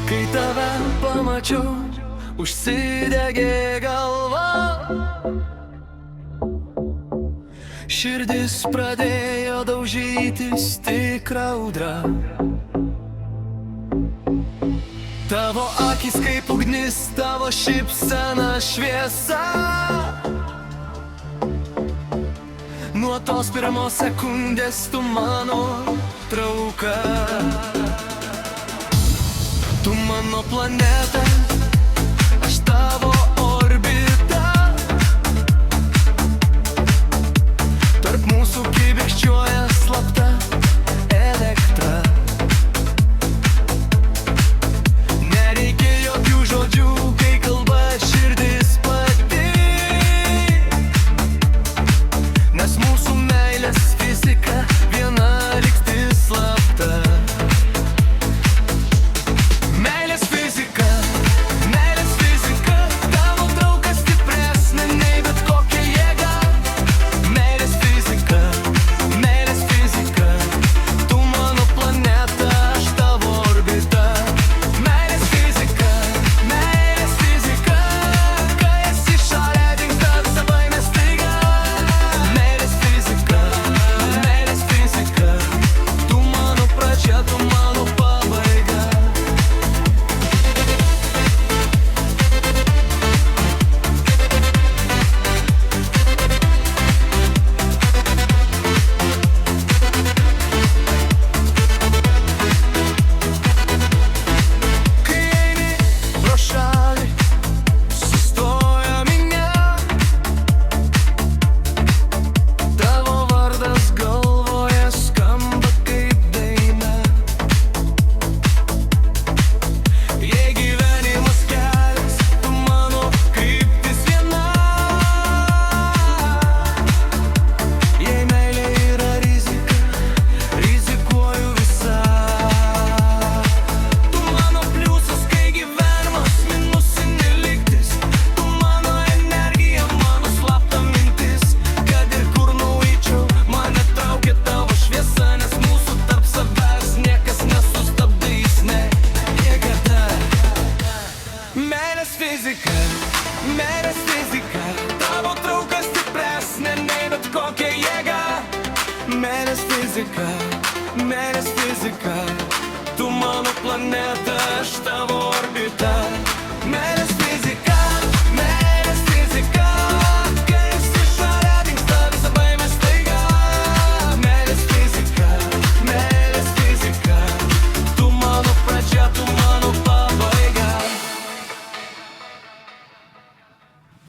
Kai tave pamačiau, užsidegė galva, širdis pradėjo daužytis tikrą audrą. Tavo akis kaip ugnis, tavo šypsena šviesa. Nuo tos pirmos sekundės tu mano trauka. Tu mano planeta, aš tavo orbita. Tarp mūsų kibirkščiuoja slapta elektra. Nereikia jokių žodžių, kai kalba širdis pati, nes mūsų meilės fizika viena likti slapta. Meilės fizika, tavo trauka stipresnė nei bet kokia jėga. Meilės fizika, tu mano planeta, aš tavo orbita.